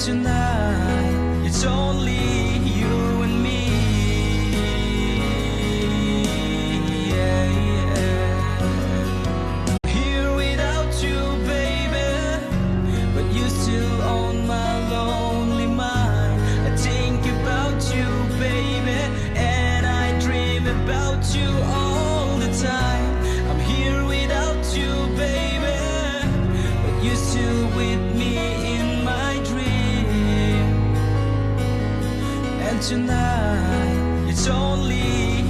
tonight it's only you and me. Yeah, yeah. Here without you, baby, but you still on my lonely mind. I think about you, baby, and I dream about you all the time. I'm here without you, baby, but you still with me in my dream. And tonight it's only